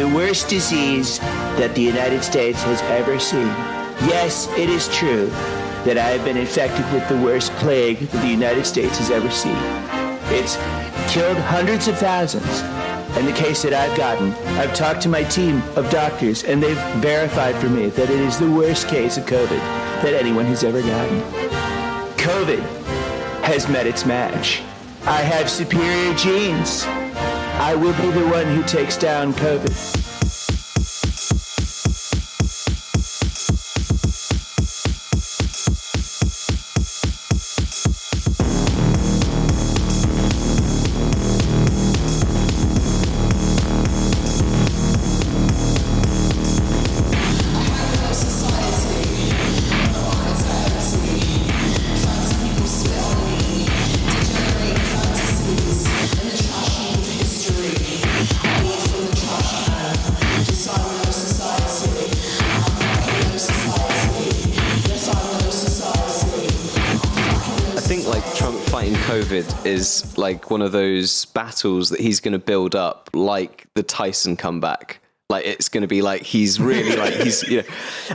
the worst disease that the United States has ever seen. Yes, it is true that I have been infected with the worst plague that the United States has ever seen. It's killed hundreds of thousands. In the case that I've gotten, I've talked to my team of doctors, and they've verified for me that it is the worst case of COVID that anyone has ever gotten. COVID has met its match. I have superior genes. I will be the one who takes down COVID. COVID is like one of those battles that he's going to build up like the Tyson comeback. Like it's going to be like he's really like he's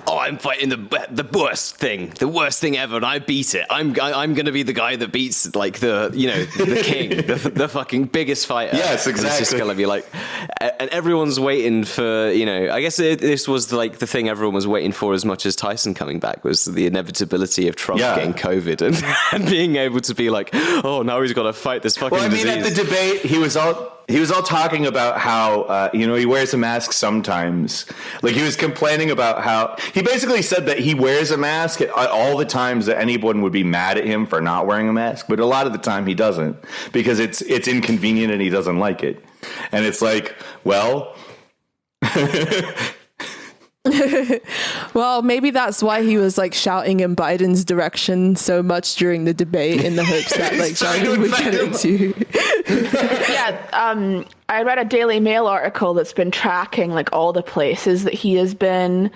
oh, I'm fighting the worst thing ever, and I beat it. I'm going to be the guy that beats like the king, the fucking biggest fighter. Yes, exactly. And it's just going to be like, and everyone's waiting for I guess this was like the thing everyone was waiting for as much as Tyson coming back was the inevitability of Trump getting COVID and being able to be like, oh, now he's got to fight this fucking disease. At the debate, he was all talking about how, he wears a mask sometimes. Like, he was complaining about how he basically said that he wears a mask at all the times that anyone would be mad at him for not wearing a mask. But a lot of the time he doesn't, because it's inconvenient and he doesn't like it. And it's like, well, well, maybe that's why he was like shouting in Biden's direction so much during the debate in the hopes that like Biden would get it too. Yeah, I read a Daily Mail article that's been tracking like all the places that he has been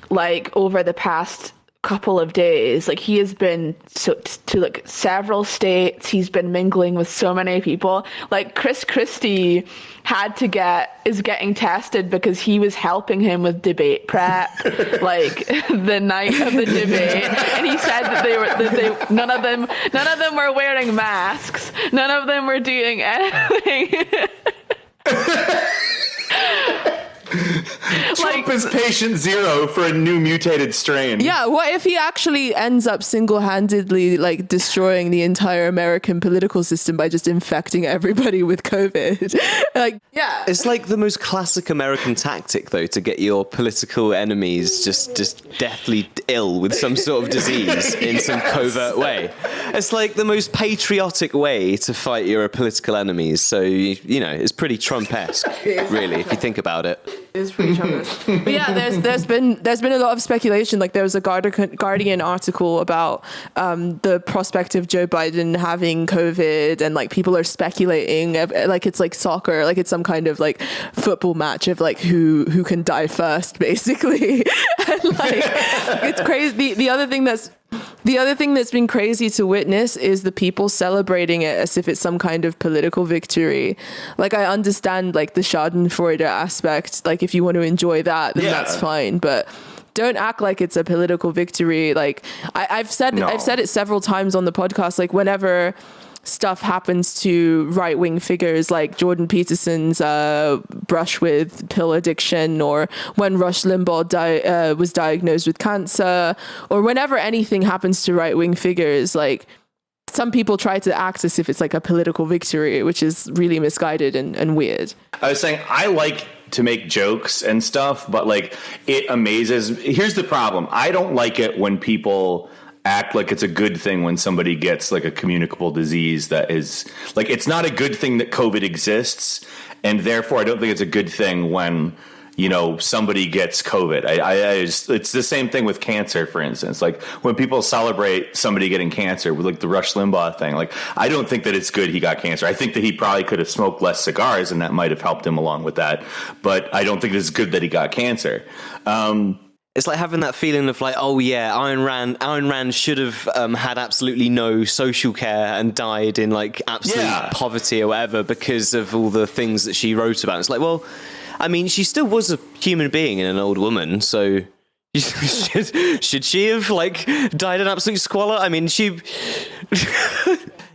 like over the past couple of days. Like he has been to like several states. He's been mingling with so many people. Like Chris Christie is getting tested because he was helping him with debate prep like the night of the debate, and he said that none of them were wearing masks, none of them were doing anything. Trump is patient zero for a new mutated strain. Yeah, what if he actually ends up single-handedly like destroying the entire American political system by just infecting everybody with COVID? Like, yeah. It's like the most classic American tactic, though, to get your political enemies just deathly ill with some sort of disease in some covert way. It's like the most patriotic way to fight your political enemies. So, it's pretty Trump-esque, really, if you think about it. It's pretty Trump-esque. But yeah, there's been a lot of speculation. Like there was a Guardian article about the prospect of Joe Biden having COVID, and like people are speculating like it's like soccer, like it's some kind of like football match of like who can die first, basically. And like it's crazy. The other thing that's been crazy to witness is the people celebrating it as if it's some kind of political victory. Like I understand like the Schadenfreude aspect. Like if you want to enjoy that, then that's fine. But don't act like it's a political victory. Like I've said it several times on the podcast. Like whenever stuff happens to right-wing figures like Jordan Peterson's brush with pill addiction, or when Rush Limbaugh was diagnosed with cancer, or whenever anything happens to right-wing figures, like some people try to act as if it's like a political victory, which is really misguided and weird. I was saying, I like to make jokes and stuff, but like it amazes. Here's the problem. I don't like it when people act like it's a good thing when somebody gets like a communicable disease that is like, it's not a good thing that COVID exists. And therefore I don't think it's a good thing when, somebody gets COVID. It's the same thing with cancer, for instance. Like when people celebrate somebody getting cancer with like the Rush Limbaugh thing, like I don't think that it's good he got cancer. I think that he probably could have smoked less cigars and that might have helped him along with that. But I don't think it's good that he got cancer. It's like having that feeling of like, oh yeah, Ayn Rand should have had absolutely no social care and died in like absolute poverty or whatever because of all the things that she wrote about. It's like, well, I mean, she still was a human being and an old woman, so should she have like died in absolute squalor? I mean, she.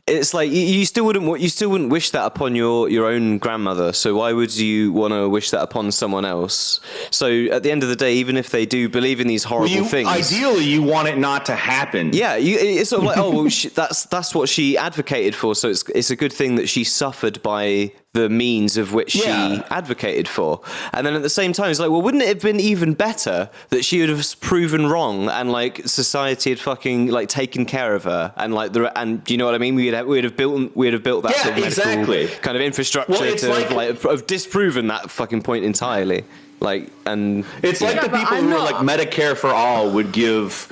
It's like you still wouldn't wish that upon your own grandmother. So why would you want to wish that upon someone else? So at the end of the day, even if they do believe in these horrible things, ideally you want it not to happen. Yeah, it's sort of like, oh, well, that's what she advocated for. So it's a good thing that she suffered by the means of which she advocated for. And then at the same time, it's like, well, wouldn't it have been even better that she would have proven wrong and like society had fucking like taken care of her and like and do you know what I mean? We'd have built that sort of medical kind of infrastructure to have disproven that fucking point entirely. Like, and it's like the people who are like Medicare for all would give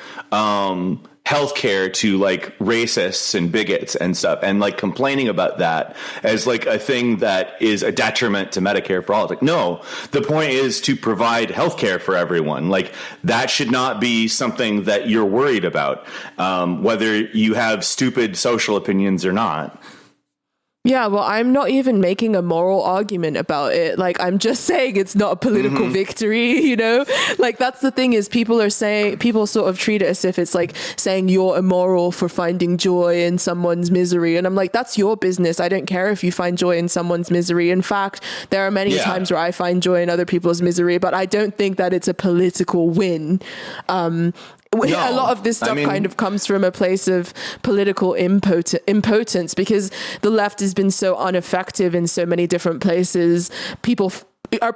healthcare to like racists and bigots and stuff, and like complaining about that as like a thing that is a detriment to Medicare for all. It's like, no, the point is to provide healthcare for everyone. Like that should not be something that you're worried about, whether you have stupid social opinions or not. Yeah, well, I'm not even making a moral argument about it. Like, I'm just saying it's not a political victory, you know? Like, that's the thing is people sort of treat it as if it's like saying you're immoral for finding joy in someone's misery. And I'm like, that's your business. I don't care if you find joy in someone's misery. In fact, there are many times where I find joy in other people's misery, but I don't think that it's a political win. A lot of this stuff kind of comes from a place of political impotence because the left has been so ineffective in so many different places. People are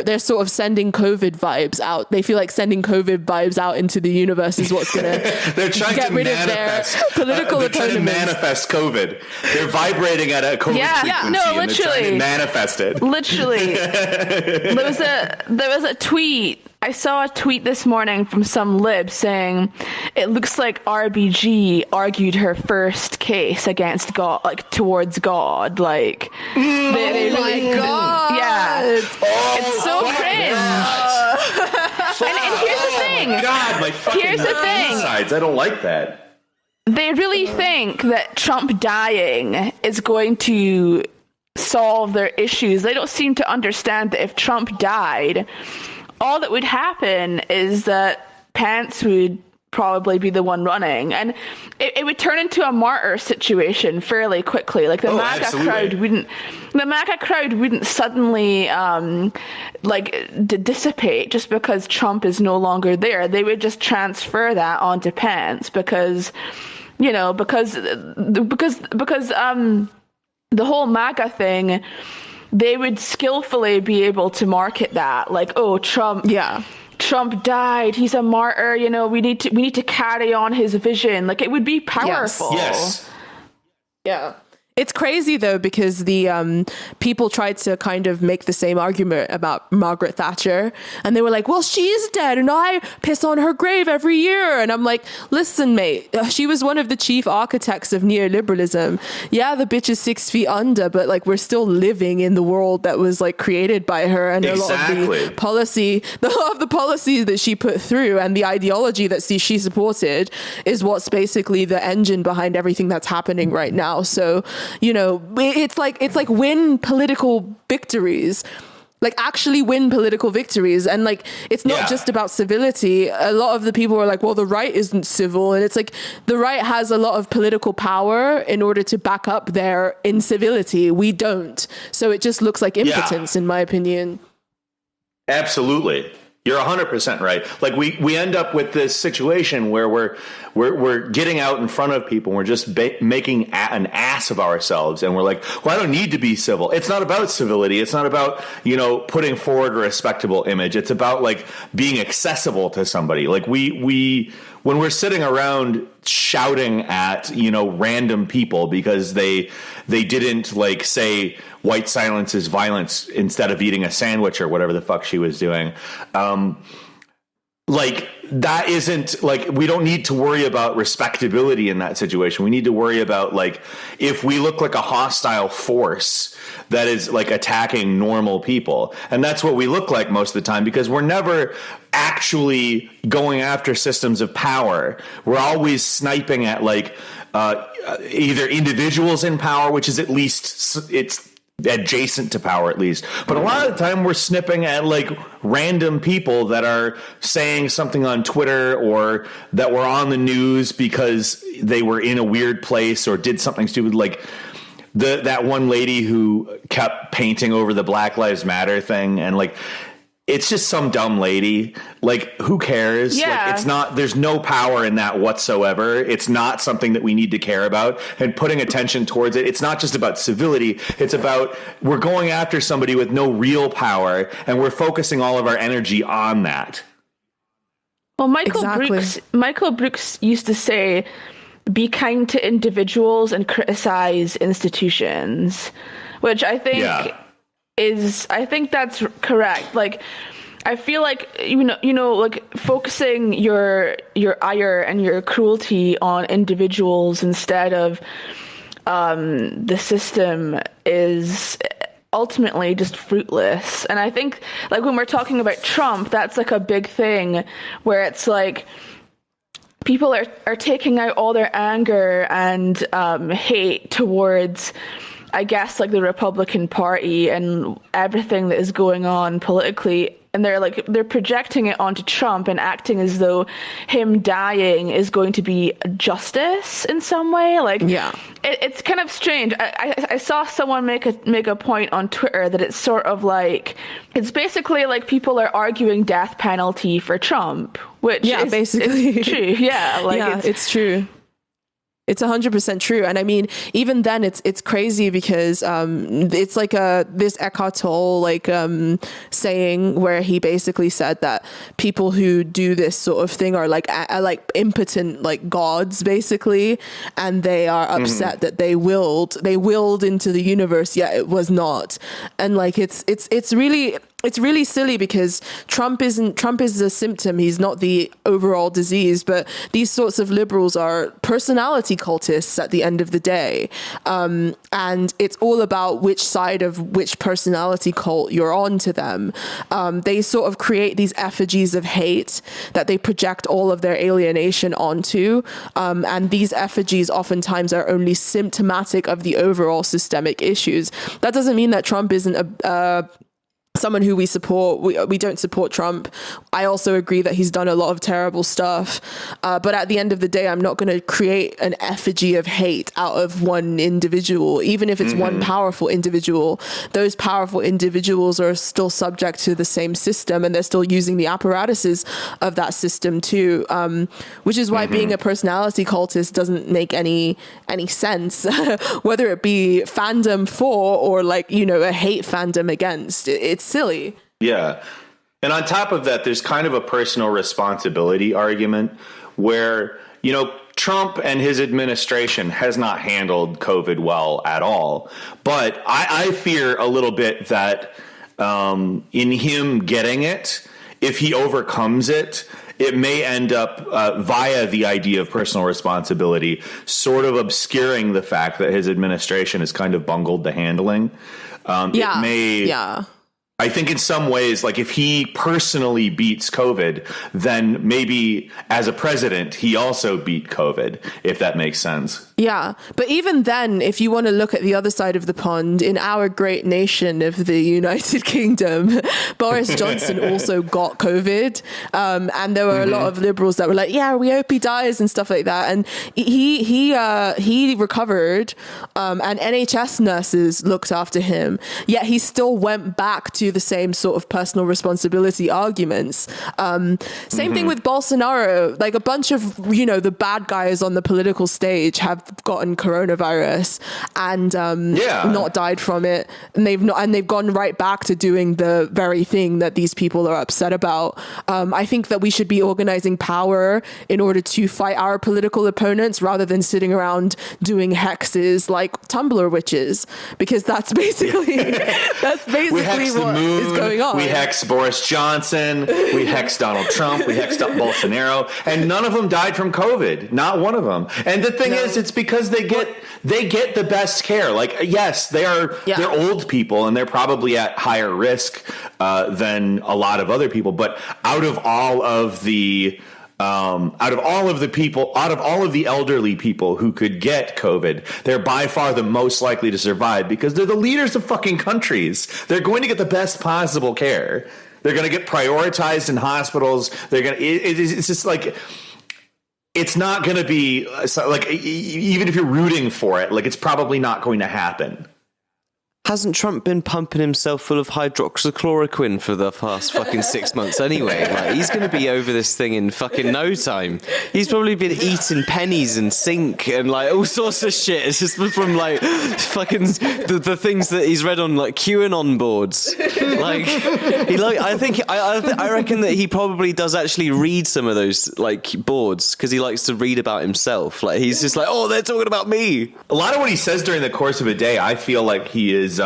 they're sort of sending COVID vibes out. They feel like sending COVID vibes out into the universe is what's going to they're trying get to rid manifest, of their political they're trying to manifest COVID. They're vibrating at a COVID frequency literally. And they're trying to manifest it. Literally. There was a tweet. I saw a tweet this morning from some lib saying it looks like RBG argued her first case against God, like towards God. Like, they really, God. Yeah. It's so cringe. And here's the thing. God, my fucking insides. I don't like that. They really think that Trump dying is going to solve their issues. They don't seem to understand that if Trump died, all that would happen is that Pence would probably be the one running, and it would turn into a martyr situation fairly quickly. Like the MAGA crowd wouldn't suddenly dissipate just because Trump is no longer there. They would just transfer that onto Pence because the whole MAGA thing. They would skillfully be able to market that like, oh, Trump died, he's a martyr, you know, we need to carry on his vision. Like, it would be powerful. Yes. Yeah. It's crazy though, because the people tried to kind of make the same argument about Margaret Thatcher, and they were like, well, she's dead and I piss on her grave every year. And I'm like, listen, mate, she was one of the chief architects of neoliberalism. Yeah, the bitch is 6 feet under, but like we're still living in the world that was like created by her, and a lot of the policies that she put through and the ideology that she supported is what's basically the engine behind everything that's happening right now. So, you know, it's like win political victories, like actually win political victories. And like, it's not just about civility. A lot of the people are like, well, the right isn't civil. And it's like, the right has a lot of political power in order to back up their incivility. We don't. So it just looks like impotence, in my opinion. Absolutely. You're 100% right. Like we end up with this situation where we're getting out in front of people and we're just making an ass of ourselves, and we're like, well, I don't need to be civil. It's not about civility. It's not about, you know, putting forward a respectable image. It's about like being accessible to somebody. Like we when we're sitting around shouting at, you know, random people because they didn't like say white silence is violence instead of eating a sandwich or whatever the fuck she was doing. Like that isn't like, we don't need to worry about respectability in that situation. We need to worry about like, if we look like a hostile force that is like attacking normal people. And that's what we look like most of the time, because we're never actually going after systems of power. We're always sniping at like, either individuals in power, which is at least, it's adjacent to power at least. But a lot of the time we're snipping at like random people that are saying something on Twitter or that were on the news because they were in a weird place or did something stupid. Like that one lady who kept painting over the Black Lives Matter thing, and like, it's just some dumb lady. Like, who cares? Yeah. Like, it's not, there's no power in that whatsoever. It's not something that we need to care about, and putting attention towards it. It's not just about civility. It's about, we're going after somebody with no real power, and we're focusing all of our energy on that. Well, Michael Brooks used to say, be kind to individuals and criticize institutions, which I think I think that's correct. Like, I feel like, you know, like focusing your ire and your cruelty on individuals instead of the system is ultimately just fruitless. And I think, like, when we're talking about Trump, that's like a big thing where it's like people are taking out all their anger and hate towards, I guess, like the Republican Party and everything that is going on politically, and they're projecting it onto Trump and acting as though him dying is going to be justice in some way. Like, yeah, it's kind of strange. I saw someone make a point on Twitter that it's sort of like, it's basically like people are arguing death penalty for Trump, which is basically true. Yeah, like it's true. It's 100% true. And I mean, even then it's crazy because it's like this Eckhart Tolle saying where he basically said that people who do this sort of thing are like impotent, like gods basically, and they are upset that they willed into the universe, yet it was not. And like it's really silly because Trump is a symptom. He's not the overall disease, but these sorts of liberals are personality cultists at the end of the day. And it's all about which side of which personality cult you're on to them. They sort of create these effigies of hate that they project all of their alienation onto. And these effigies oftentimes are only symptomatic of the overall systemic issues. That doesn't mean that Trump isn't someone who we support. We don't support Trump. I also agree that he's done a lot of terrible stuff. But at the end of the day, I'm not going to create an effigy of hate out of one individual, even if it's one powerful individual. Those powerful individuals are still subject to the same system, and they're still using the apparatuses of that system too, which is why being a personality cultist doesn't make any sense, whether it be fandom for or like, you know, a hate fandom against. It's silly. Yeah. And on top of that, there's kind of a personal responsibility argument where, you know, Trump and his administration has not handled COVID well at all. But I fear a little bit that in him getting it, if he overcomes it, it may end up via the idea of personal responsibility, sort of obscuring the fact that his administration has kind of bungled the handling. It may. I think in some ways, like if he personally beats COVID, then maybe as a president, he also beat COVID, if that makes sense. Yeah. But even then, if you want to look at the other side of the pond, in our great nation of the United Kingdom, Boris Johnson also got COVID. And there were a lot of liberals that were like, yeah, we hope he dies and stuff like that. And he recovered, and NHS nurses looked after him. Yet he still went back to the same sort of personal responsibility arguments. Same thing with Bolsonaro. Like a bunch of, you know, the bad guys on the political stage have gotten coronavirus and not died from it, and they've gone right back to doing the very thing that these people are upset about. I think that we should be organizing power in order to fight our political opponents rather than sitting around doing hexes like Tumblr witches, because that's basically what is going on. We hex Boris Johnson, we hex Donald Trump, we hexed up Bolsonaro, and none of them died from COVID. Not one of them. And the thing is, it's because they get the best care. Like, yes, they're old people and they're probably at higher risk than a lot of other people. But out of all of the Out of all of the elderly people who could get COVID, they're by far the most likely to survive because they're the leaders of fucking countries. They're going to get the best possible care. They're going to get prioritized in hospitals. They're going to. It's just like. It's not going to be like, even if you're rooting for it, like it's probably not going to happen. Hasn't Trump been pumping himself full of hydroxychloroquine for the past fucking 6 months anyway? Like, he's going to be over this thing in fucking no time. He's probably been eating pennies and zinc and like all sorts of shit. It's just from like fucking the things that he's read on like QAnon boards. Like, I reckon that he probably does actually read some of those like boards because he likes to read about himself. Like, he's just like, oh, they're talking about me. A lot of what he says during the course of a day, I feel like he is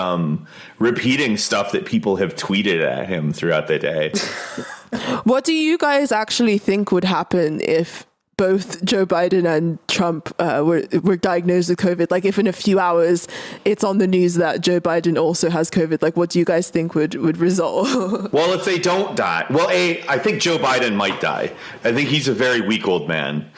repeating stuff that people have tweeted at him throughout the day. What do you guys actually think would happen if both Joe Biden and Trump were diagnosed with COVID? Like, if in a few hours it's on the news that Joe Biden also has COVID, like, what do you guys think would result? Well, if they don't die, I think Joe Biden might die. I think he's a very weak old man.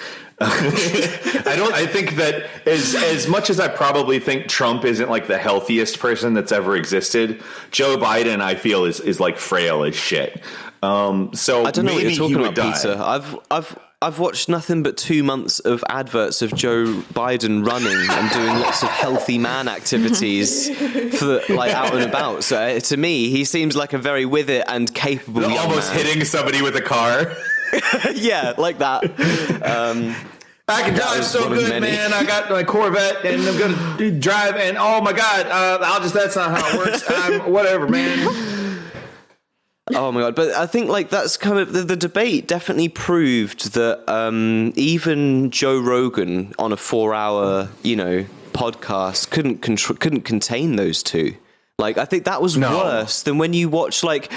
I think that as much as I probably think Trump isn't like the healthiest person that's ever existed, Joe Biden, I feel, is like frail as shit. So I don't know what you're talking about, die. Peter. I've watched nothing but 2 months of adverts of Joe Biden running and doing lots of healthy man activities for like out and about. So to me, he seems like a very with it and capable young almost man. hitting somebody with a car. Yeah, like that. I can drive so good, man. I got my Corvette, and I'm gonna drive. And oh my God, that's not how it works. Whatever, man. Oh my God. But I think like that's kind of the debate definitely proved that even Joe Rogan on a 4-hour, podcast couldn't contain those two. Like, I think that was worse than when you watch like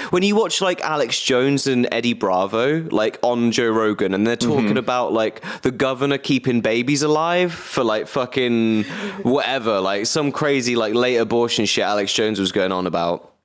Alex Jones and Eddie Bravo, like on Joe Rogan, and they're talking about like the governor keeping babies alive for like fucking whatever, like some crazy like late abortion shit Alex Jones was going on about.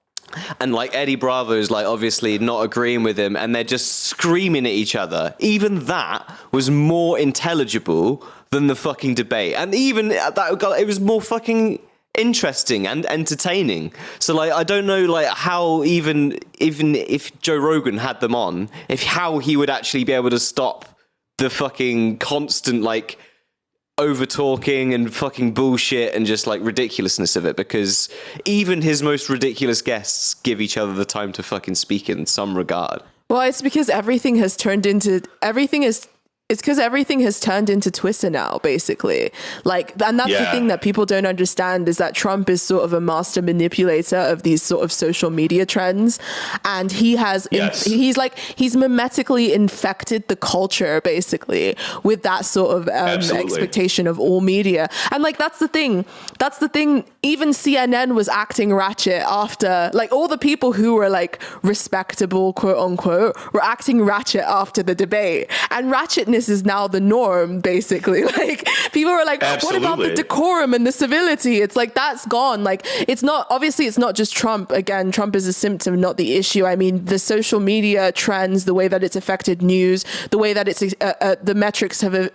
And like Eddie Bravo is like obviously not agreeing with him, and they're just screaming at each other. Even that was more intelligible than the fucking debate, and even that it was more fucking interesting and entertaining. So like I don't know like how even if Joe Rogan had them on, how he would actually be able to stop the fucking constant like over talking and fucking bullshit and just like ridiculousness of it, because even his most ridiculous guests give each other the time to fucking speak in some regard. Well, it's because everything has turned into Twitter now, basically. Like, and that's the thing that people don't understand, is that Trump is sort of a master manipulator of these sort of social media trends. And he has, he's mimetically infected the culture, basically, with that sort of expectation of all media. And like, that's the thing. Even CNN was acting ratchet after, like, all the people who were like respectable, quote unquote, were acting ratchet after the debate. And ratchetness is now the norm, basically. Like, people were like, what about the decorum and the civility? It's like, that's gone. Like, it's not just Trump. Again, Trump is a symptom, not the issue. I mean, the social media trends, the way that it's affected news, the way that it's the metrics have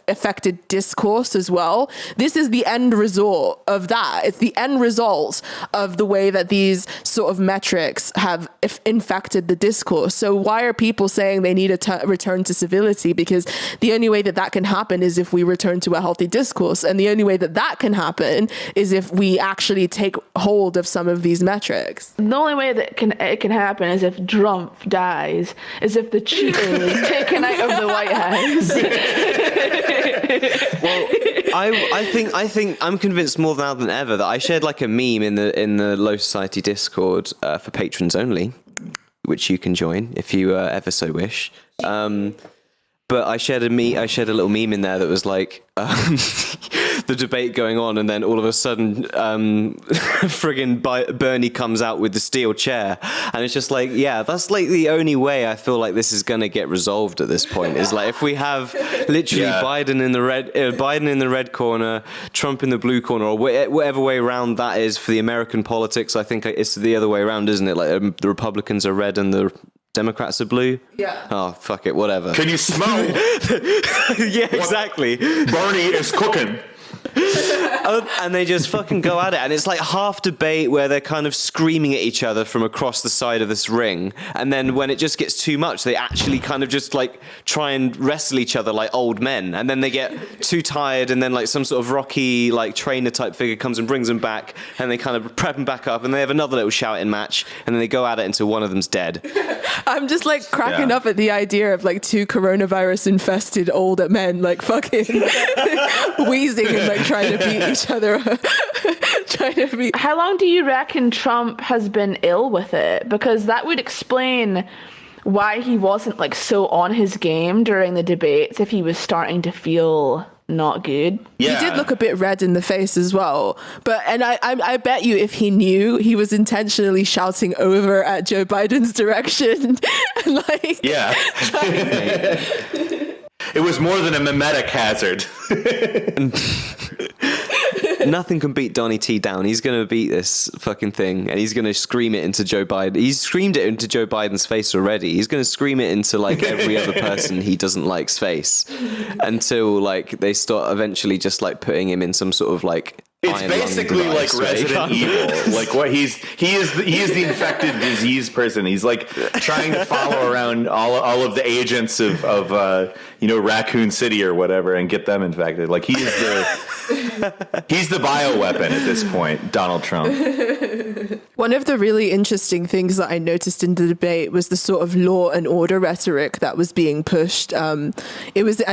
affected discourse as well. This is the end result of that. It's the end result of the way that these sort of metrics have infected the discourse. So why are people saying they need a return to civility? Because the only way that can happen is if we return to a healthy discourse. And the only way that can happen is if we actually take hold of some of these metrics. The only way that it can happen is if Trump dies, is if the cheater is taken out of the White House. Well, I think I'm convinced more now than ever that I shared like a meme in the Low Society Discord for patrons only, which you can join if you ever so wish. But I shared a little meme in there that was like the debate going on, and then all of a sudden, friggin' Bernie comes out with the steel chair, and it's just like, yeah, that's like the only way I feel like this is gonna get resolved at this point. Is like if we have literally Biden in the red corner, Trump in the blue corner, or whatever way around that is for the American politics. I think it's the other way around, isn't it? Like the Republicans are red and the Democrats are blue. Yeah. Oh, fuck it, whatever. Can you smell? Yeah, exactly. Bernie is cooking. And they just fucking go at it, and it's like half debate where they're kind of screaming at each other from across the side of this ring, and then when it just gets too much, they actually kind of just like try and wrestle each other like old men, and then they get too tired, and then like some sort of Rocky like trainer type figure comes and brings them back, and they kind of prep them back up, and they have another little shouting match, and then they go at it until one of them's dead. I'm just like cracking up at the idea of like two coronavirus infested older men like fucking wheezing and like trying to beat each other. How long do you reckon Trump has been ill with it? Because that would explain why he wasn't like so on his game during the debates if he was starting to feel not good. Yeah. He did look a bit red in the face as well. But I bet you if he knew, he was intentionally shouting over at Joe Biden's direction. Like, Yeah. It was more than a mimetic hazard. Nothing can beat Donnie T down. He's going to beat this fucking thing, and he's going to scream it into Joe Biden. He's screamed it into Joe Biden's face already. He's going to scream it into like every other person he doesn't like's face until like they start eventually just like putting him in some sort of like It's basically like Resident Evil. Like what he is the infected disease person. He's like trying to follow around all of the agents of Raccoon City or whatever and get them infected. Like he's the bioweapon at this point, Donald Trump. one of the really interesting things that I noticed in the debate was the sort of law and order rhetoric that was being pushed. And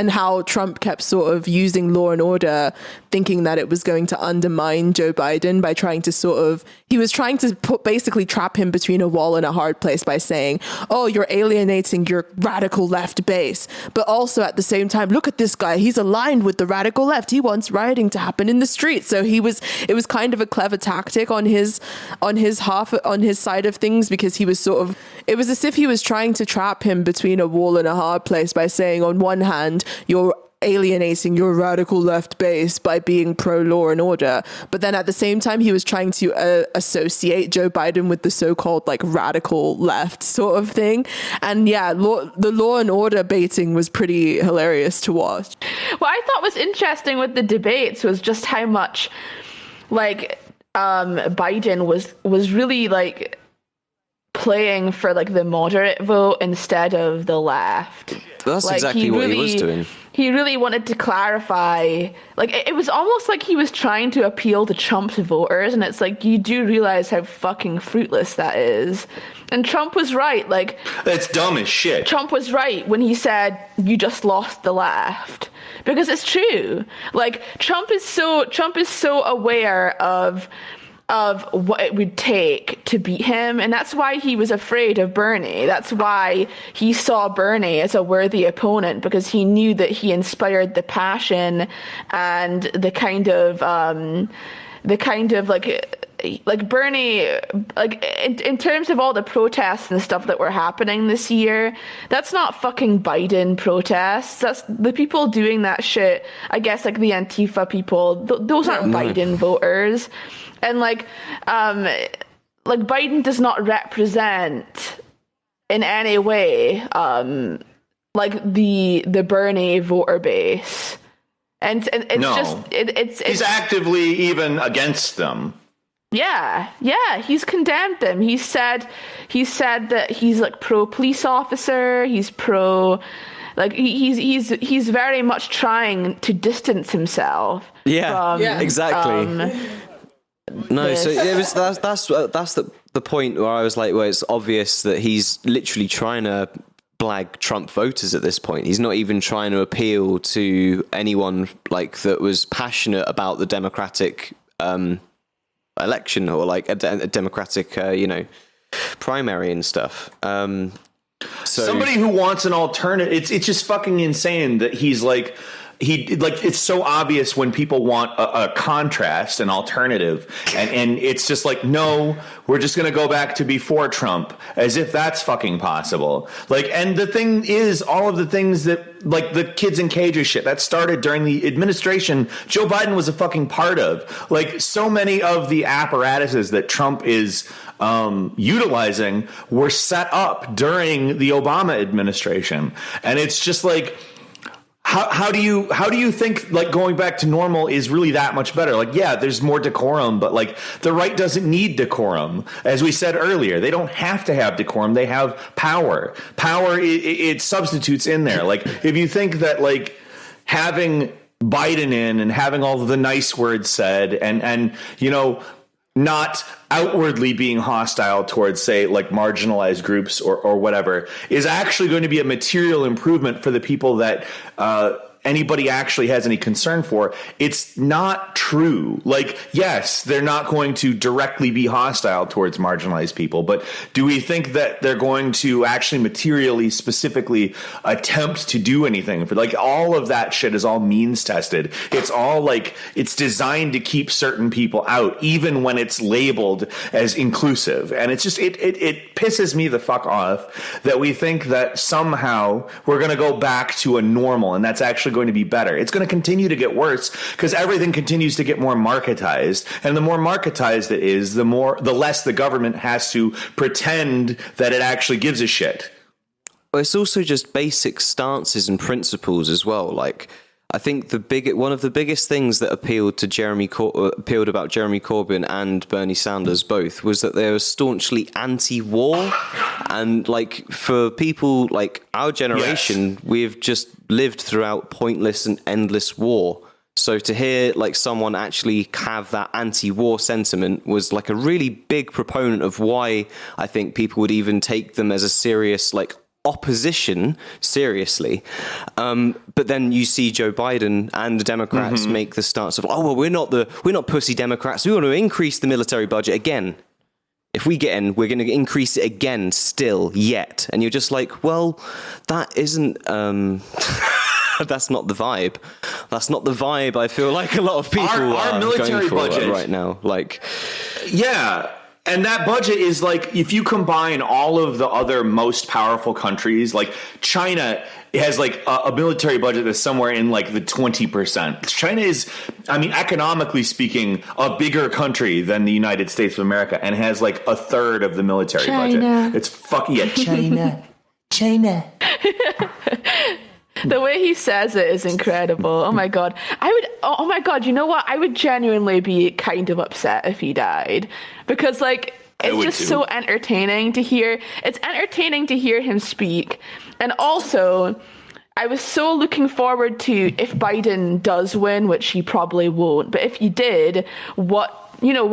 how Trump kept sort of using law and order, thinking that it was going to undermine Joe Biden by trying to he was trying to basically trap him between a wall and a hard place by saying, oh, you're alienating your radical left base. But also at the same time, look at this guy. He's aligned with the radical left. He wants rioting to happen in the streets. So it was kind of a clever tactic on his side of things, because it was as if he was trying to trap him between a wall and a hard place by saying, on one hand, you're alienating your radical left base by being pro law and order, but then at the same time he was trying to associate Joe Biden with the so-called like radical left sort of thing. And yeah, the law and order baiting was pretty hilarious to watch. What I thought was interesting with the debates was just how much like Biden was really like playing for like the moderate vote instead of the left. That's like, exactly what he was doing. He really wanted to clarify, like it was almost like he was trying to appeal to Trump's voters, and it's like, you do realize how fucking fruitless that is. And Trump was right, like that's dumb as shit. Trump was right when he said you just lost the left, because it's true. Like Trump is so aware of what it would take to beat him, and that's why he was afraid of Bernie. That's why he saw Bernie as a worthy opponent, because he knew that he inspired the passion and the kind of like Bernie, like in terms of all the protests and stuff that were happening this year, that's not fucking Biden protests. That's the people doing that shit. I guess like the Antifa people. Those aren't Biden voters. And like Biden does not represent in any way like the Bernie voter base. And it's he's actively even against them. Yeah, he's condemned them. He said that he's like pro police officer. He's pro, like he's very much trying to distance himself. Yeah, exactly. No, this. so it was that's the point where I was like, well, it's obvious that he's literally trying to blag Trump voters at this point. He's not even trying to appeal to anyone like that was passionate about the Democratic election, or like a Democratic primary and stuff. So somebody who wants an alternative, it's just fucking insane that he's like it's so obvious when people want a contrast, an alternative, and it's just like, no, we're just going to go back to before Trump, as if that's fucking possible. Like, and the thing is, all of the things that, like the kids in cages shit that started during the administration Joe Biden was a fucking part of. Like, so many of the apparatuses that Trump is utilizing were set up during the Obama administration, and it's just like, how do you think like going back to normal is really that much better? Like, yeah, there's more decorum, but like the right doesn't need decorum. As we said earlier, they don't have to have decorum. They have power. Power, it substitutes in there. Like, if you think that like having Biden in and having all of the nice words said and you know, not outwardly being hostile towards, say, like marginalized groups or whatever, is actually going to be a material improvement for the people that anybody actually has any concern for. It's not true. Like, yes, they're not going to directly be hostile towards marginalized people, but do we think that they're going to actually materially, specifically attempt to do anything? For like, all of that shit is all means tested. It's all like, it's designed to keep certain people out, even when it's labeled as inclusive. And it's just, it pisses me the fuck off that we think that somehow we're going to go back to a normal, and that's actually going to be better. It's going to continue to get worse because everything continues to get more marketized, and the more marketized it is, the less the government has to pretend that it actually gives a shit. Well, it's also just basic stances and principles as well. Like, I think one of the biggest things that appealed about Jeremy Corbyn and Bernie Sanders both was that they were staunchly anti-war, and like for people like our generation, yes, we've just lived throughout pointless and endless war. So to hear like someone actually have that anti-war sentiment was like a really big proponent of why I think people would even take them as a serious like opposition seriously. But then you see Joe Biden and the Democrats make the stance of, oh, well, we're not pussy Democrats. We want to increase the military budget again. If we get in, we're going to increase it again still yet. And you're just like, well, that isn't, that's not the vibe. That's not the vibe I feel like a lot of people are military going for budget right now. Like, yeah. And that budget is like, if you combine all of the other most powerful countries, like China has like a military budget that's somewhere in like the 20%. China is, I mean, economically speaking, a bigger country than the United States of America, and has like a third of the military budget. It's fucking, yeah, China. The way he says it is incredible. Oh my God. Oh my God, you know what? I would genuinely be kind of upset if he died, because like, it's just so entertaining to hear. It's entertaining to hear him speak. And also, I was so looking forward to, if Biden does win, which he probably won't, but if he did, what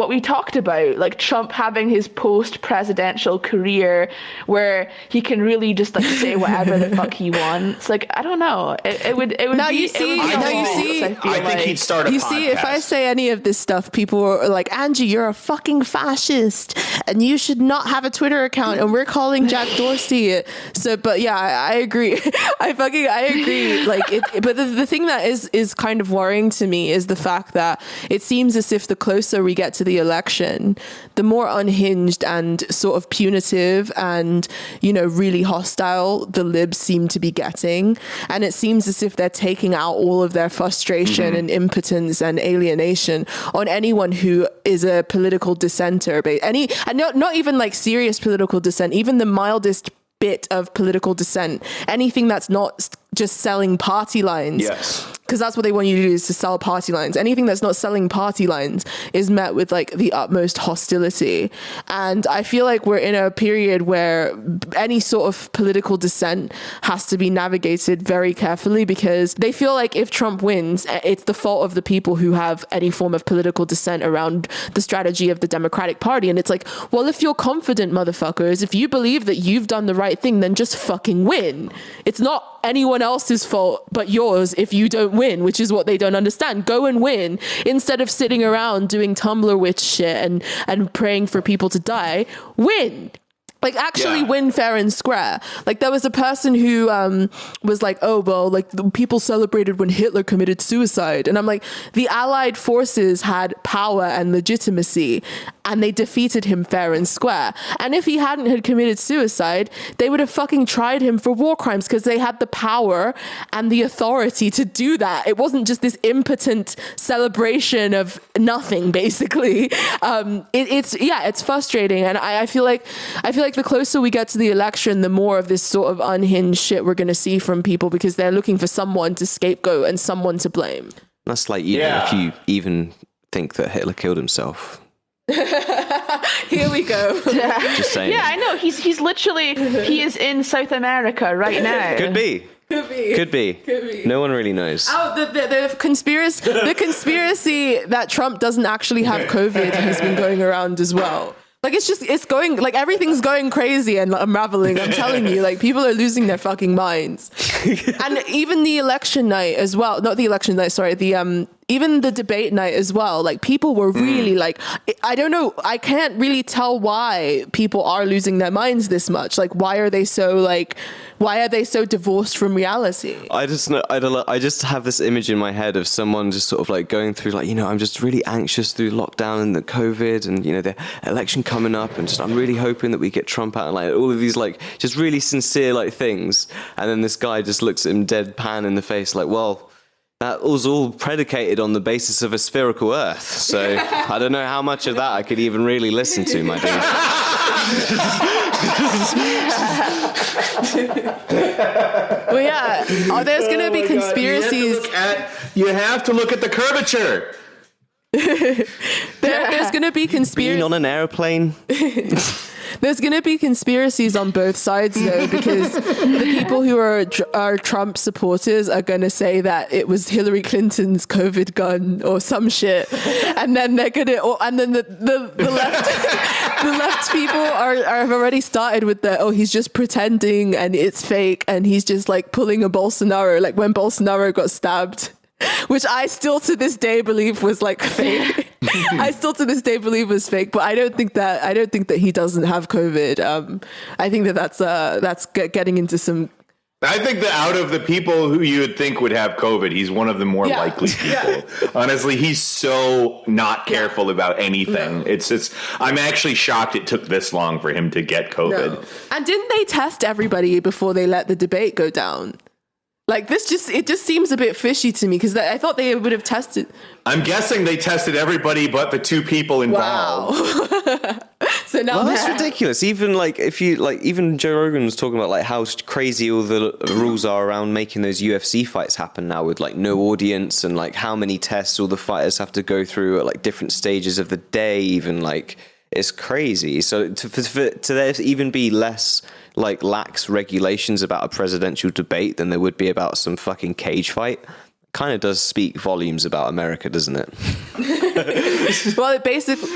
we talked about, like Trump having his post-presidential career where he can really just like say whatever the fuck he wants. Like, I don't know. It would now be, you see, I think he'd start a podcast. You see, if I say any of this stuff, people are like, Angie, you're a fucking fascist and you should not have a Twitter account, and we're calling Jack Dorsey. So, but yeah, I agree. I agree. Like, but the thing that is kind of worrying to me is the fact that it seems as if the closer we get to the election, the more unhinged and sort of punitive and, really hostile the libs seem to be getting. And it seems as if they're taking out all of their frustration and impotence and alienation on anyone who is a political dissenter. And not even like serious political dissent, even the mildest bit of political dissent, anything that's not just selling party lines. Yes. Because that's what they want you to do, is to sell party lines. Anything that's not selling party lines is met with like the utmost hostility. And I feel like we're in a period where any sort of political dissent has to be navigated very carefully, because they feel like if Trump wins, it's the fault of the people who have any form of political dissent around the strategy of the Democratic Party. And it's like, well, if you're confident, motherfuckers, if you believe that you've done the right thing, then just fucking win. It's not anyone else's fault but yours if you don't win, which is what they don't understand. Go and win instead of sitting around doing Tumblr witch shit and praying for people to die. Win. Like actually win fair and square. Like there was a person who was like, oh, well, like the people celebrated when Hitler committed suicide. And I'm like, the Allied forces had power and legitimacy and they defeated him fair and square. And if he hadn't had committed suicide, they would have fucking tried him for war crimes because they had the power and the authority to do that. It wasn't just this impotent celebration of nothing, basically. It's frustrating. And I feel like the closer we get to the election, the more of this sort of unhinged shit we're going to see from people because they're looking for someone to scapegoat and someone to blame. That's like, you know, if you even think that Hitler killed himself. Here we go. Just saying. Yeah, I know. He's literally, he is in South America right now. Could be. No one really knows. Oh, the conspiracy that Trump doesn't actually have COVID has been going around as well. Like it's going, like everything's going crazy and unraveling. I'm telling you, like people are losing their fucking minds. And even the election night as well, not the election night, sorry, even the debate night as well, like people were really like, I don't know, I can't really tell why people are losing their minds this much. Like, why are they so divorced from reality? I just have this image in my head of someone just sort of like going through like, you know, I'm just really anxious through lockdown and the COVID and, you know, the election coming up and just, I'm really hoping that we get Trump out and like all of these like just really sincere like things. And then this guy just looks at him deadpan in the face like, well, that was all predicated on the basis of a spherical Earth. So I don't know how much of that I could even really listen to, my dude. Well, yeah. Oh, there's going to be conspiracies. You have to look at the curvature. There's going to be conspiracies. Being on an airplane. There's going to be conspiracies on both sides, though, because the people who are Trump supporters are going to say that it was Hillary Clinton's COVID gun or some shit, and then they're going to, and then the left, the left people have already started with the he's just pretending and it's fake, and he's just like pulling a Bolsonaro, like when Bolsonaro got stabbed. Which I still to this day believe was like fake. I still to this day believe was fake, but I don't think that he doesn't have COVID. I think that's getting into some. I think that out of the people who you would think would have COVID, he's one of the more likely people. Yeah. Honestly, he's so not careful about anything. No. It's. I'm actually shocked it took this long for him to get COVID. No. And didn't they test everybody before they let the debate go down? Like it just seems a bit fishy to me because I thought they would have tested. I'm guessing they tested everybody but the two people involved. Wow. So now that's ridiculous. Even like even Joe Rogan was talking about like how crazy all the rules are around making those UFC fights happen now with like no audience and like how many tests all the fighters have to go through at like different stages of the day. Even like it's crazy. So to there even be less like lax regulations about a presidential debate than there would be about some fucking cage fight kind of does speak volumes about America, doesn't it? Well, it basically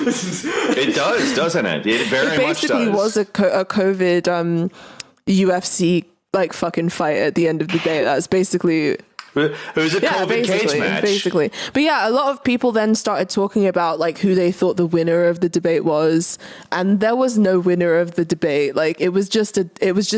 it does, doesn't it? It very much does. Basically was a COVID UFC like fucking fight at the end of the day. That's basically. It was a COVID cage match. Basically. But yeah, a lot of people then started talking about like who they thought the winner of the debate was. And there was no winner of the debate. Like it was just a farce.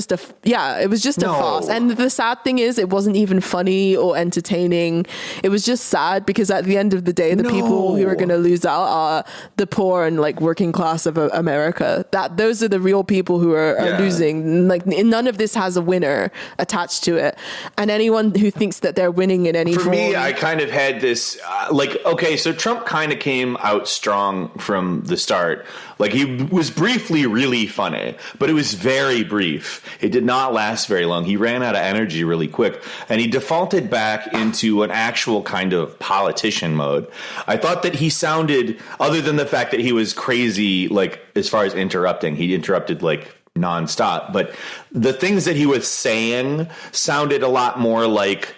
And the sad thing is it wasn't even funny or entertaining. It was just sad because at the end of the day, the people who are going to lose out are the poor and like working class of America. Those are the real people who are losing. Like none of this has a winner attached to it. And anyone who thinks that they're winning in any form. For me, I kind of had this, so Trump kind of came out strong from the start. Like, he was briefly really funny, but it was very brief. It did not last very long. He ran out of energy really quick, and he defaulted back into an actual kind of politician mode. I thought that he sounded, other than the fact that he was crazy, like, as far as interrupting, he interrupted, like, nonstop, but the things that he was saying sounded a lot more like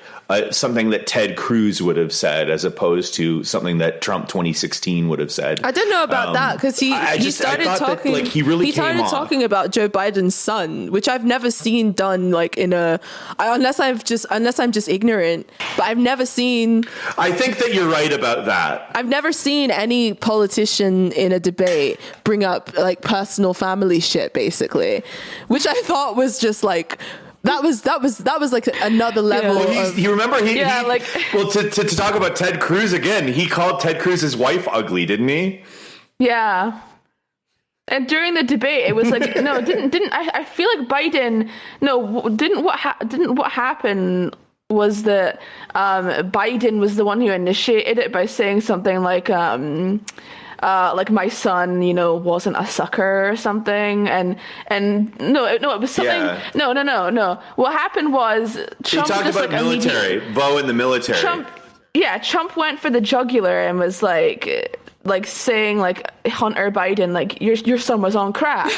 something that Ted Cruz would have said, as opposed to something that Trump 2016 would have said. I don't know about that, because he started talking. That, like, he started talking about Joe Biden's son, which I've never seen done like in unless I'm just ignorant. But I've never seen. I think that you're right about that. I've never seen any politician in a debate bring up like personal family shit, basically, which I thought was just like. That was like another level. Well, you remember to talk about Ted Cruz again, he called Ted Cruz's wife ugly, didn't he? Yeah. And during the debate, it was like, no, didn't I feel like Biden? No, didn't what happened was that Biden was the one who initiated it by saying something like my son, wasn't a sucker or something, and no, it was something. Yeah. No. What happened was Trump talked just about military, Bo in the military. Trump went for the jugular and was like saying like Hunter Biden, like your son was on crack.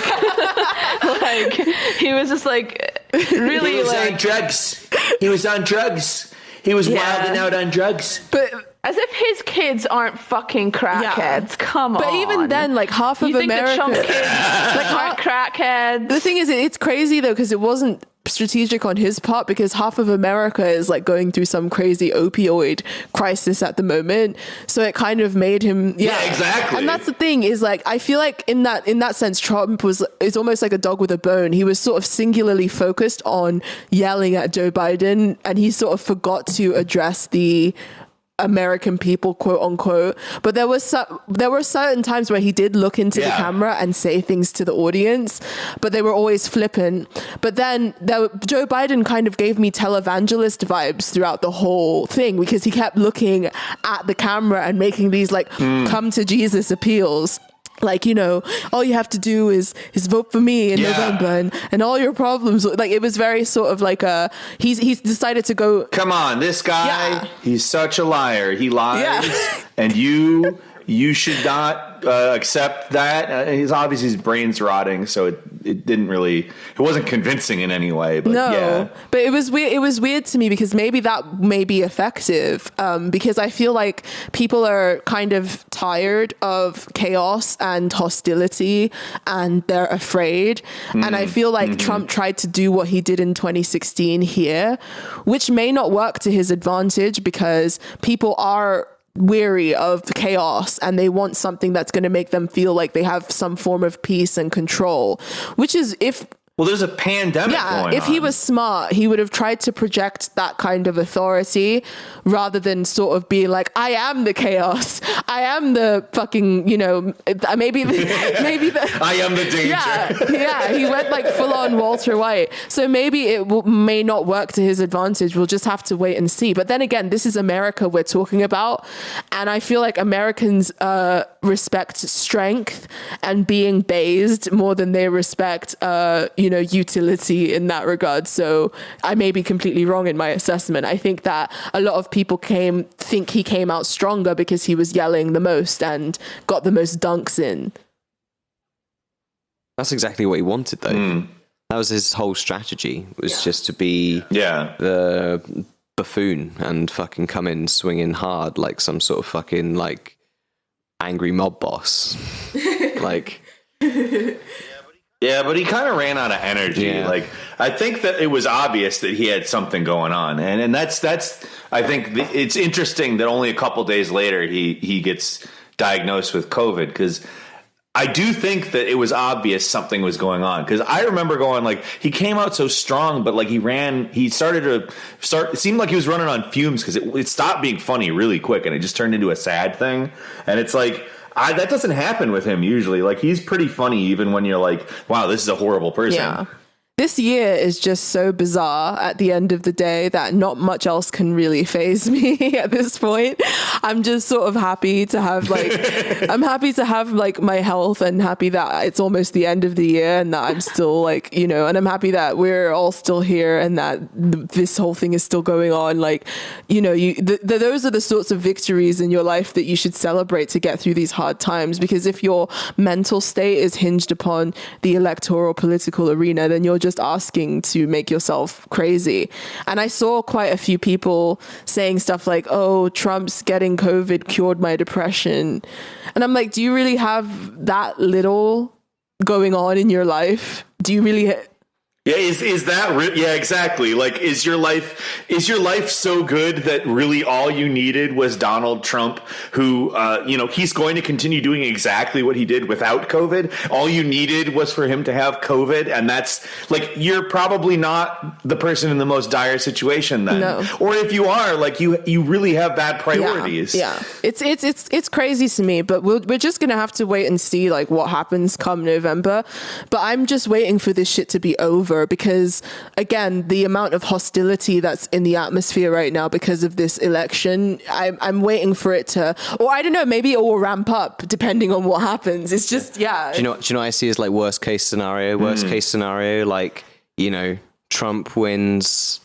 Like he was just like really he was on drugs. He was on drugs. He was wilding out on drugs. But as if his kids aren't fucking crackheads. Yeah. Come on. But even then, like half of America, Trump kids aren't crackheads. The thing is, it's crazy though, because it wasn't strategic on his part, because half of America is like going through some crazy opioid crisis at the moment. So it kind of made him, yeah, exactly. And that's the thing, is like I feel like in that sense, Trump is almost like a dog with a bone. He was sort of singularly focused on yelling at Joe Biden, and he sort of forgot to address the American people, quote unquote. But there were certain times where he did look into the camera and say things to the audience, but they were always flippant. But then Joe Biden kind of gave me televangelist vibes throughout the whole thing, because he kept looking at the camera and making these like come to Jesus appeals. Like, all you have to do is vote for me in November, and all your problems. Like, it was very sort of like he's decided to go. Come on, this guy, he's such a liar. He lies, and you should not accept that. His brain's rotting, so it wasn't convincing in any way. But but it was weird. It was weird to me, because maybe that may be effective, because I feel like people are kind of tired of chaos and hostility, and they're afraid. And I feel like Trump tried to do what he did in 2016 here, which may not work to his advantage, because people are weary of chaos and they want something that's going to make them feel like they have some form of peace and control, which is there's a pandemic going on. If he was smart, he would have tried to project that kind of authority rather than sort of be like, I am the chaos. I am the fucking, maybe I am the danger. Yeah. He went like full on Walter White. So maybe it may not work to his advantage. We'll just have to wait and see. But then again, this is America we're talking about. And I feel like Americans respect strength and being based more than they respect, utility in that regard. So I may be completely wrong in my assessment. I think that a lot of people think he came out stronger because he was yelling the most and got the most dunks in. That's exactly what he wanted, though. That was his whole strategy, was just to be the buffoon and fucking come in swinging hard like some sort of fucking like angry mob boss. Like... Yeah, but he kind of ran out of energy. Yeah. Like, I think that it was obvious that he had something going on, and that's. I think it's interesting that only a couple days later he gets diagnosed with COVID, because I do think that it was obvious something was going on. Because I remember going like, he came out so strong, but like it seemed like he was running on fumes, because it stopped being funny really quick and it just turned into a sad thing, and it's like. That doesn't happen with him usually. Like, he's pretty funny even when you're like, wow, this is a horrible person. Yeah. This year is just so bizarre at the end of the day that not much else can really faze me at this point. I'm just sort of happy to have my health, and happy that it's almost the end of the year and that I'm still and I'm happy that we're all still here and that this whole thing is still going on. Like, those are the sorts of victories in your life that you should celebrate to get through these hard times, because if your mental state is hinged upon the electoral political arena, then you're just just asking to make yourself crazy. And I saw quite a few people saying stuff like, oh, Trump's getting COVID cured my depression. And I'm like, do you really have that little going on in your life? Do you really... Yeah, is that yeah, exactly. Like, is your life so good that really all you needed was Donald Trump, who he's going to continue doing exactly what he did without COVID. All you needed was for him to have COVID, and that's like, you're probably not the person in the most dire situation then. No. Or if you are, like, you really have bad priorities. Yeah. It's crazy to me, but we're just gonna have to wait and see like what happens come November. But I'm just waiting for this shit to be over. Because again, the amount of hostility that's in the atmosphere right now because of this election, I'm waiting for it to, or I don't know, maybe it will ramp up depending on what happens. It's just, yeah. Do you know what I see as like worst case scenario, like, Trump wins,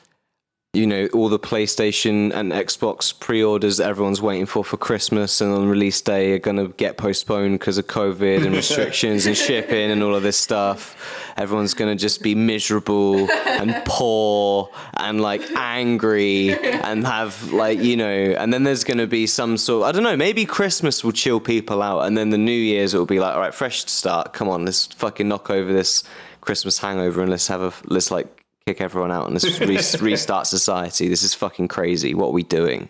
all the PlayStation and Xbox pre-orders that everyone's waiting for Christmas and on release day are going to get postponed because of COVID and restrictions and shipping and all of this stuff. Everyone's going to just be miserable and poor and like angry and have like, and then there's going to be some sort, I don't know, maybe Christmas will chill people out. And then the New Year's, it will be like, all right, fresh start. Come on, let's fucking knock over this Christmas hangover and let's like kick everyone out and let's restart society. This is fucking crazy. What are we doing?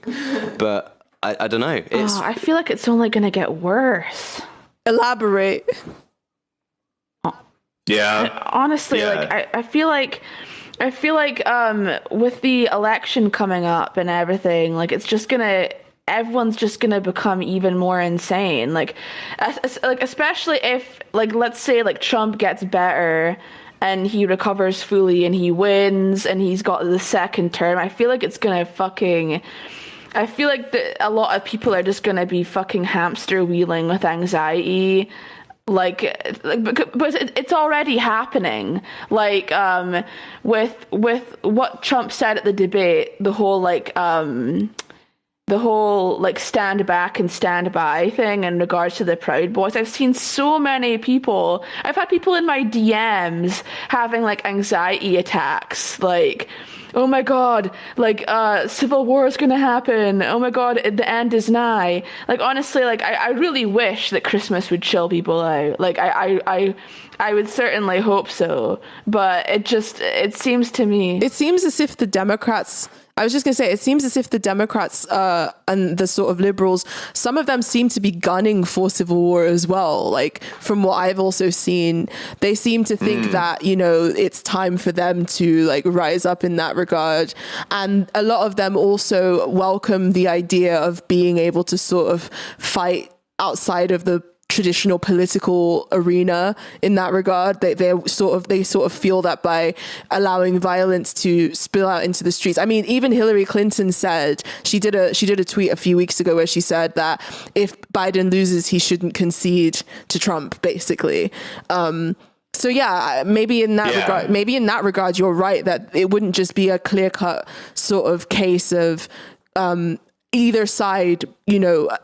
But I don't know. I feel like it's only going to get worse. Elaborate. Yeah. Honestly, like I feel like with the election coming up and everything, like everyone's just gonna become even more insane. Like especially if, like, let's say like Trump gets better and he recovers fully and he wins and he's got the second term. I feel like it's gonna fucking. I feel like a lot of people are just gonna be fucking hamster wheeling with anxiety. Like, but it's already happening. Like, with what Trump said at the debate, the whole stand back and stand by thing in regards to the Proud Boys. I've seen so many people. I've had people in my DMs having like anxiety attacks, like, oh my God, like, civil war is going to happen. Oh my God, the end is nigh. Like, honestly, like, I really wish that Christmas would chill people out. Like, I would certainly hope so. But it seems to me. It seems as if the Democrats, I was just going to say, it seems as if the Democrats and the sort of liberals, some of them seem to be gunning for civil war as well. Like, from what I've also seen, they seem to think that, it's time for them to like rise up in that regard. And a lot of them also welcome the idea of being able to sort of fight outside of the traditional political arena in that regard. They sort of feel that by allowing violence to spill out into the streets. I mean, even Hillary Clinton said, she did a tweet a few weeks ago where she said that if Biden loses, he shouldn't concede to Trump, basically. So yeah, maybe in that regard, you're right that it wouldn't just be a clear-cut sort of case of either side,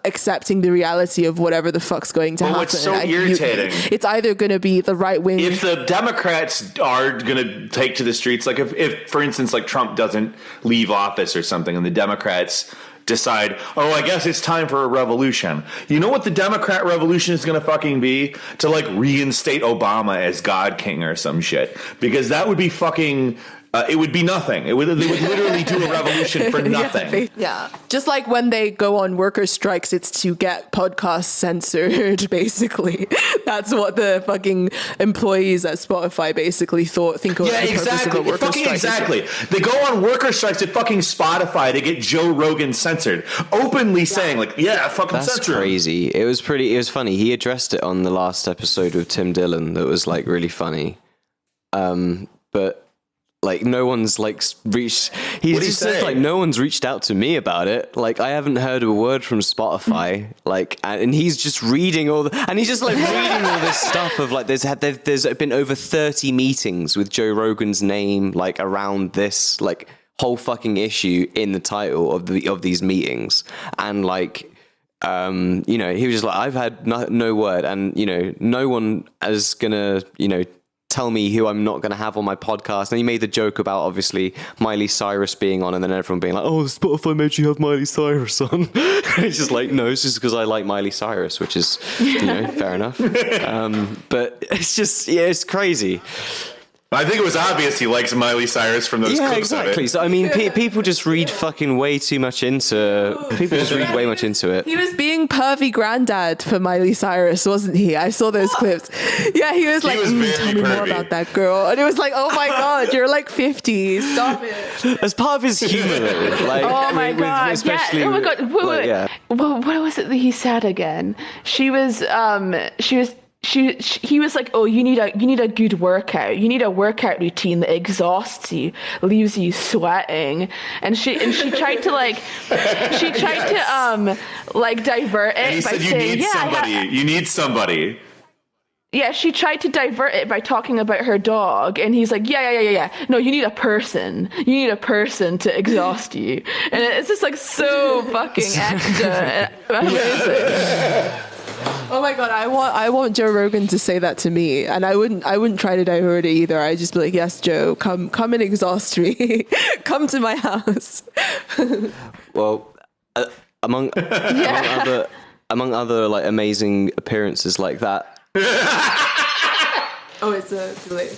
accepting the reality of whatever the fuck's going to happen. What's so irritating? It's either going to be the right wing. If the Democrats are going to take to the streets, like if, for instance, like Trump doesn't leave office or something, and the Democrats decide, oh, I guess it's time for a revolution. You know what the Democrat revolution is going to fucking be? To like reinstate Obama as God King or some shit. Because that would be fucking... it would be nothing. They would literally do a revolution for nothing. Yeah. Just like when they go on worker strikes, it's to get podcasts censored, basically. That's what the fucking employees at Spotify basically think of. Yeah, exactly. Exactly. They go on worker strikes at fucking Spotify to get Joe Rogan censored. Openly saying, like, fucking that's censor. That's crazy. It was funny. He addressed it on the last episode with Tim Dillon that was like really funny. But like no one's like reached. He just said like no one's reached out to me about it. Like I haven't heard a word from Spotify. Like and he's just reading he's just like reading all this stuff of like there's been over 30 meetings with Joe Rogan's name like around this like whole fucking issue in the title of these meetings, and like he was just like, I've had no word, and no one is gonna tell me who I'm not going to have on my podcast. And he made the joke about obviously Miley Cyrus being on, and then everyone being like, oh, Spotify made you have Miley Cyrus on. It's just like, no, it's just because I like Miley Cyrus, which is, fair enough. But it's just, it's crazy. I think it was obvious he likes Miley Cyrus from those clips exactly. of it. So I mean, people just read fucking way too much into. People just read way much into it. He was being pervy granddad for Miley Cyrus, wasn't he? I saw those clips. Yeah, he was like, was very tell me more pervy. about that girl. And it was like, oh my God, you're like 50. Stop it. As part of his humor, though, like, Oh my god! especially, Yeah. Oh my god! Wait, like, wait. yeah. Well, what was it that he said again? He was like, oh, you need a good workout. You need a workout routine that exhausts you, leaves you sweating. And she tried to divert it And he by said, saying, you need somebody. Yeah, she tried to divert it by talking about her dog, and he's like, yeah. No, you need a person. You need a person to exhaust you. And it's just like so fucking extra. Amazing. Oh my God, I want Joe Rogan to say that to me, and I wouldn't try to divert it either. I'd just be like, yes, Joe, come and exhaust me. Come to my house. Well, among among other like amazing appearances like that. Oh, it's a delay.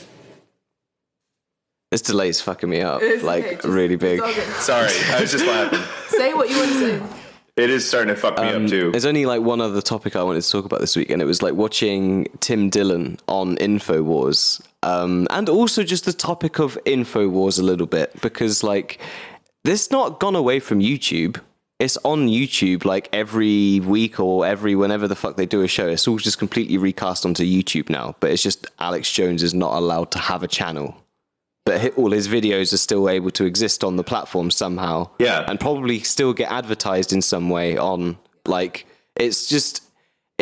This delay's fucking me up, It's like okay, just- really big. it's all good. Sorry, I was just laughing. Say what you want to say. It is starting to fuck me up too. There's only like one other topic I wanted to talk about this week, and it was like watching Tim Dillon on InfoWars, and also just the topic of InfoWars a little bit, because like this not gone away from YouTube. It's on YouTube like every week or whenever the fuck they do a show. It's all just completely recast onto YouTube now, but it's just Alex Jones is not allowed to have a channel. But all his videos are still able to exist on the platform somehow. Yeah. And probably still get advertised in some way on, like, it's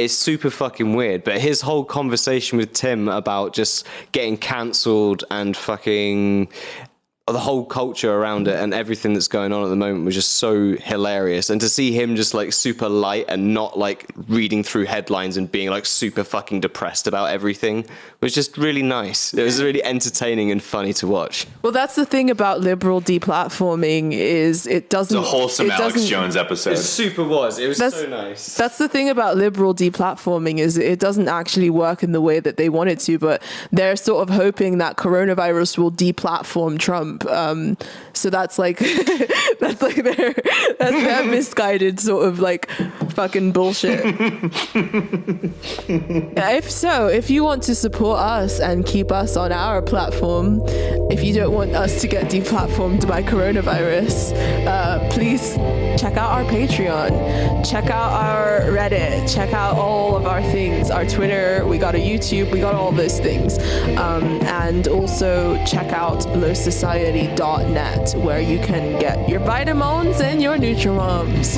super fucking weird. But his whole conversation with Tim about just getting cancelled and fucking the whole culture around it and everything that's going on at the moment was just so hilarious. And to see him just like super light and not like reading through headlines and being like super fucking depressed about everything was just really nice. It was really entertaining and funny to watch. Well, that's the thing about liberal deplatforming is it doesn't. It's a wholesome Alex doesn't- Jones episode. super was. It was That's- so nice. That's the thing about liberal deplatforming is it doesn't actually work in the way that they want it to, but they're sort of hoping that coronavirus will deplatform Trump. So that's like that's their misguided sort of like fucking bullshit. If you want to support us and keep us on our platform, if you don't want us to get deplatformed by coronavirus, please check out our Patreon, check out our Reddit, check out all of our things, our Twitter, we got a YouTube, we got all those things. And also check out lowsociety.net where you can get your vitamins and your Nutrimoms.